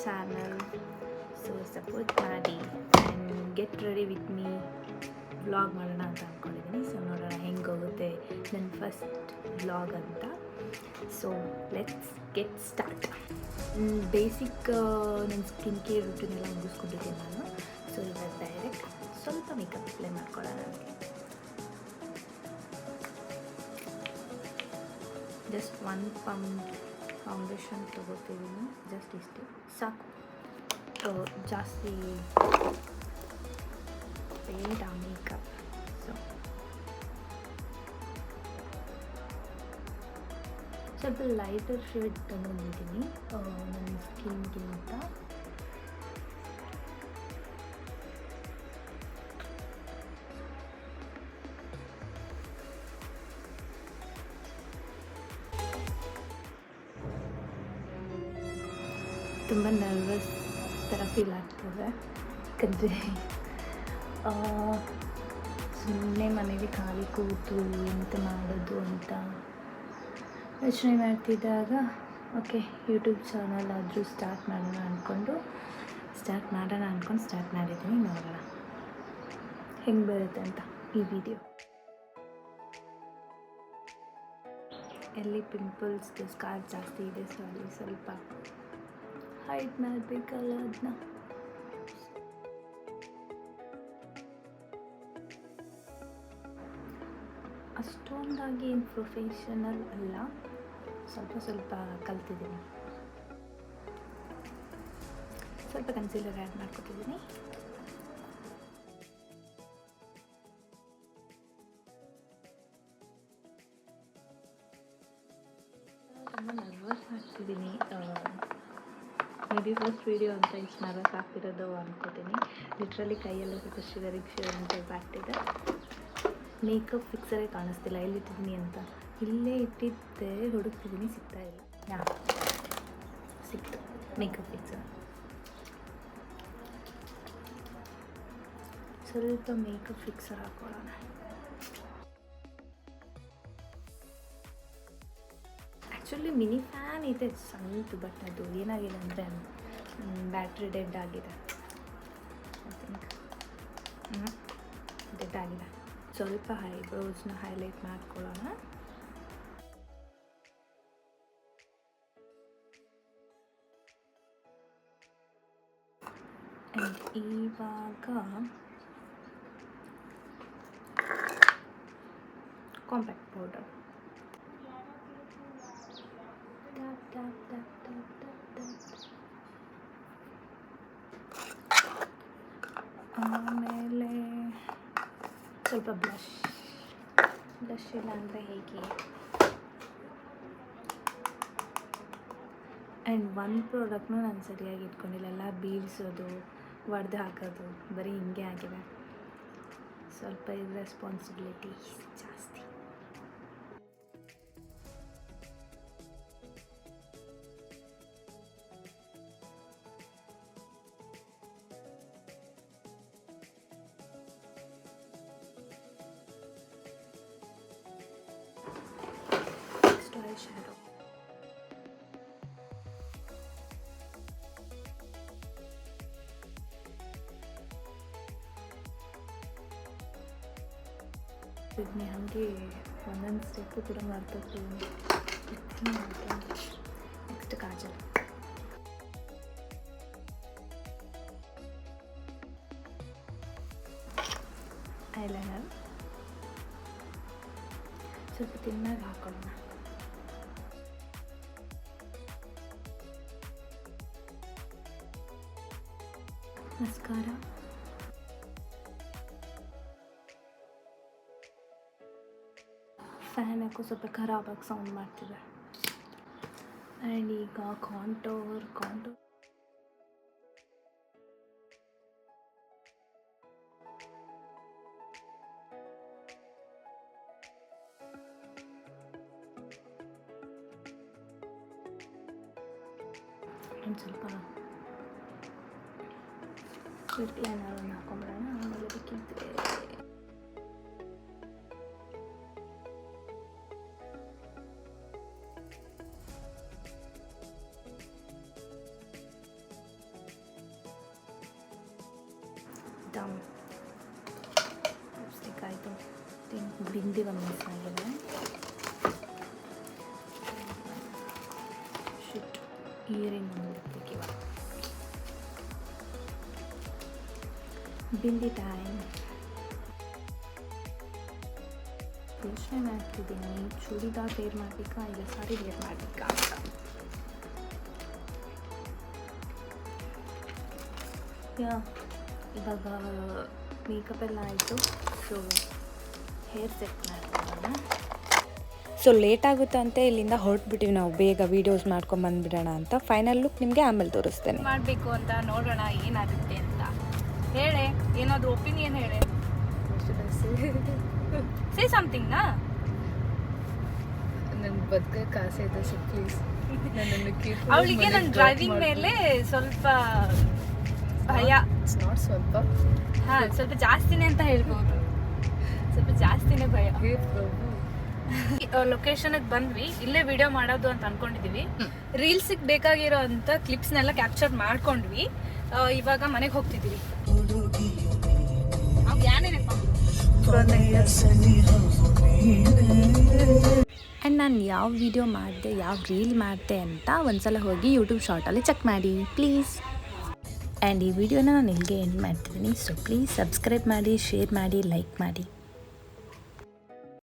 Channel. So support ಮಾಡಿ and get ready with me. Vlog ಮಾಡೋಣ ಅಂತ ಅಂದ್ಕೊಂಡಿದ್ದೀನಿ. ಸೊ ನೋಡೋಣ ಹೆಂಗೆ ಹೋಗುತ್ತೆ ನನ್ನ ಫಸ್ಟ್ ವ್ಲಾಗ್ ಅಂತ. So let's get start. Basic ನನ್ನ ಸ್ಕಿನ್ ಕೇರ್ ರೂಟೀನೆಲ್ಲ ಮುಗಿಸ್ಕೊಂಡಿದ್ದೀನಿ ನಾನು. ಸೊ ಇವಾಗ ಡೈರೆಕ್ಟ್ ಸ್ವಲ್ಪ ಮೇಕಪ್ ಅಪ್ಲೈ ಮಾಡ್ಕೊಳ್ಳೋಣ. ಜಸ್ಟ್ ಒನ್ ಫೌಂಡೇಶನ್ ತೊಗೋತಿದ್ದೀನಿ, ಜಸ್ಟ್ ಇಷ್ಟೇ ಸಾಕು. ಜಾಸ್ತಿ ಬೇಡ ಮೇಕಪ್. ಸೊ ಸ್ವಲ್ಪ ಲೈಟರ್ ಶೇಡ್ ತಗೊಂಡಿದ್ದೀನಿ ನನ್ನ ಸ್ಕಿನ್ಗಿಂತ. ತುಂಬ ನರ್ವಸ್ ಥರ ಫೀಲ್ ಆಗ್ತದೆ, ಯಾಕಂದರೆ ಸುಮ್ಮನೆ ಮನೇಲಿ ಖಾಲಿ ಕೂತು ಎಂತ ಮಾಡೋದು ಅಂತ ಯೋಚನೆ ಮಾಡ್ತಿದ್ದಾಗ ಓಕೆ ಯೂಟ್ಯೂಬ್ ಚಾನಲ್ ಆದರೂ ಸ್ಟಾರ್ಟ್ ಮಾಡೋಣ ಅಂದ್ಕೊಂಡು ಸ್ಟಾರ್ಟ್ ಮಾಡಿದ್ದೀನಿ. ನೋಡೋಣ ಹೆಂಗೆ ಬರುತ್ತೆ ಅಂತ ಈ ವಿಡಿಯೋ. ಎಲ್ಲಿ ಪಿಂಪಲ್ಸ್ದು ಸ್ಕಾರ್ ಜಾಸ್ತಿ ಇದೆ, ಸೊ ಅಲ್ಲಿ ಸ್ವಲ್ಪ ಹೈಟ್ ಮಾಡಬೇಕಲ್ಲ ಅದನ್ನ. ಅಷ್ಟೊಂದಾಗಿ ಏನು ಪ್ರೊಫೆಷನಲ್ ಅಲ್ಲ, ಸ್ವಲ್ಪ ಕಲ್ತಿದ್ದೀನಿ. ಸ್ವಲ್ಪ ಕನ್ಸೀಲರ್ ಆ್ಯಡ್ ಮಾಡ್ಕೊತಿದ್ದೀನಿ. ತುಂಬ ನರ್ವಸ್ ಆಗ್ತಿದ್ದೀನಿ. ಮೇ ಬಿ ಫಸ್ಟ್ ವೀಡಿಯೋ ಅಂತ ಇಷ್ಟು ನರ್ವಸ್ ಆಗ್ತಿರೋದು ಅಂದ್ಕೋತೀನಿ. ಲಿಟ್ರಲಿ ಕೈಯೆಲ್ಲ ಸ್ವಲ್ಪ ಶಿವರಿಂಗ್ ಆಗ್ತಿದೆ. ಮೇಕಪ್ ಫಿಕ್ಸರೇ ಕಾಣಿಸ್ತಿಲ್ಲ, ಎಲ್ಲಿಟ್ಟಿದ್ದೀನಿ ಅಂತ. ಇಲ್ಲೇ ಇಟ್ಟಿದ್ದೆ, ಹುಡುಕ್ತಿದ್ದೀನಿ, ಸಿಗ್ತಾ ಇಲ್ಲ. ಸಿಕ್ತು ಮೇಕಪ್ ಫಿಕ್ಸರ್. ಸ್ವಲ್ಪ ಮೇಕಪ್ ಫಿಕ್ಸರ್ ಹಾಕೊಳ್ಳೋಣ. ಆ್ಯಕ್ಚುಲಿ ಮಿನಿ ಫ್ಯಾನ್ ಇದೆ ಸಣ್ಣದು, ಬಟ್ ಅದು ಏನಾಗಿದೆ ಅಂದರೆ ಬ್ಯಾಟ್ರಿ ಡೆಡ್ ಆಗಿದೆ. ಐ ಥಿಂಕ್ ಡೆಡ್ ಆಗಿದೆ. ಸ್ವಲ್ಪ ಐಬ್ರೋಸ್ನ ಹೈಲೈಟ್ ಮಾಡ್ಕೊಳ್ಳೋಣ. ಇವಾಗ ಕಾಂಪ್ಯಾಕ್ಟ್ ಪೌಡರ್. ಆಮೇಲೆ ಸ್ವಲ್ಪ ಬ್ಲಷ್ ಇಲ್ಲ ಅಂದರೆ ಹೇಗೆ. ಆ್ಯಂಡ್ ಒಂದು ಪ್ರಾಡಕ್ಟ್ನೂ ನಾನು ಸರಿಯಾಗಿ ಇಟ್ಕೊಂಡಿಲ್ಲ, ಎಲ್ಲ ಬೀಳ್ಸೋದು, ಒಡೆದು ಹಾಕೋದು, ಬರೀ ಹಿಂಗೆ ಆಗಿದೆ. ಸ್ವಲ್ಪ ಇರ್ರೆಸ್ಪಾನ್ಸಿಬಿಲಿಟಿ ಜಾಸ್ತಿ. shadow. ಇದನ್ನೇ ಹಾಗೆ ಒಂದೊಂದು ಸ್ಟೆಪ್ಪು ಕೂಡ ಮಾಡ್ಕೊತೀನಿ. ನೆಕ್ಸ್ಟ್ ಕಾಜಲ್. ಐಲೈನರ್ ಸ್ವಲ್ಪ ತಿನ್ನಾಗಿ ಹಾಕೊಳ್ಳೋಣ. ಮಸ್ಕಾರ, ಫ್ಯಾನ್ ಯಾಕೋ ಸ್ವಲ್ಪ ಖರಾಬಾಗಿ ಸೌಂಡ್ ಮಾಡ್ತಿದೆ. ಆ್ಯಂಡ್ ಈಗ ಕಾಂಟೋರ್ ಒಂದು ಸ್ವಲ್ಪ ಲಿಪ್ ಲೈನರನ್ನು ಹಾಕೊಂಡ್ಬಿಡೋಣ. ಆಮೇಲೆ ಬೇಕಿದ್ರೆ ಆಯಿತು ಬಿಂದಿ ಒಂದು ಮಿಸ್ ಆಗಿದೆ. ಶಿಟ್, ಇಯರಿಂಗ್ ಒಂದು ಇವಾಗ ಬಿಂದಿ ಟೈಮ್. ಯೋಚನೆ ಮಾಡ್ತಿದ್ದೀನಿ ಚೂಡಿದಾರ್ ವೇರ್ ಮಾಡಬೇಕಾ ಇಲ್ಲ ಸಾರಿ ವೇರ್ ಮಾಡಬೇಕಾ ಅಂತ. ಇವಾಗ ಮೇಕಪ್ ಎಲ್ಲ ಆಯಿತು. ಸೊ ಹೇರ್ ಸೆಟ್ ಮಾಡ್ಕೊಳ್ಳೋಣ. ಸೊ ಲೇಟ್ ಆಗುತ್ತೆ ಅಂತ ಇಲ್ಲಿಂದ ಹೊರಟ್ಬಿಟ್ಟಿವಿ ನಾವು, ಬೇಗ ವೀಡಿಯೋಸ್ ಮಾಡ್ಕೊಂಡು ಬಂದುಬಿಡೋಣ ಅಂತ. ಫೈನಲ್ ಲುಕ್ ನಿಮಗೆ ಆಮೇಲೆ ತೋರಿಸ್ತೇನೆ. ಮಾಡಬೇಕು ಅಂತ ನೋಡೋಣ ಏನಾಗುತ್ತೆ ಅಂತ. ಹೇಳೆ, ಏನಾದರೂ ಒಪಿನಿಯನ್ ಹೇಳೆ. ಸೇ ಸಮಥಿಂಗ್ ನಾ. ನನ್ನ ಬದುಕಕ್ಕೆ ಆಸೆ ಇದೆ, ಸೊ ಪ್ಲೀಸ್ ಅವಳಿಗೆ ನನ್ನ ಡ್ರೈವಿಂಗ್ ಮೇಲೆ ಸ್ವಲ್ಪ ಭಯ. ನಾಟ್ ಸ್ವಲ್ಪ, ಹಾಂ ಸ್ವಲ್ಪ ಜಾಸ್ತಿನೇ ಅಂತ ಹೇಳ್ಬೋದು. ಸ್ವಲ್ಪ ಜಾಸ್ತಿನೇ ಭಯ. ಲೊಕೇಶನ್ಗೆ ಬಂದ್ವಿ, ಇಲ್ಲೇ ವಿಡಿಯೋ ಮಾಡೋದು ಅಂತ ಅನ್ಕೊಂಡಿದೀವಿ. ರೀಲ್ಸಿಗೆ ಬೇಕಾಗಿರೋ ಅಂತ ಕ್ಲಿಪ್ಸ್ನೆಲ್ಲ ಕ್ಯಾಪ್ಚರ್ ಮಾಡ್ಕೊಂಡ್ವಿ. ಇವಾಗ ಮನೆಗೆ ಹೋಗ್ತಿದ್ದೀವಿ. ಆ್ಯಂಡ್ ನಾನು ಯಾವ ವಿಡಿಯೋ ಮಾಡಿದೆ, ಯಾವ ರೀಲ್ ಮಾಡಿದೆ ಅಂತ ಒಂದ್ಸಲ ಹೋಗಿ ಯೂಟ್ಯೂಬ್ ಶಾರ್ಟಲ್ಲಿ ಚೆಕ್ ಮಾಡಿ ಪ್ಲೀಸ್. ಆ್ಯಂಡ್ ಈ ವಿಡಿಯೋನ ನಾನು ಇಲ್ಲಿಗೆ ಎಂಡ್ ಮಾಡ್ತಿದ್ದೀನಿ. ಸೊ ಪ್ಲೀಸ್ ಸಬ್ಸ್ಕ್ರೈಬ್ ಮಾಡಿ, ಶೇರ್ ಮಾಡಿ, ಲೈಕ್ ಮಾಡಿ.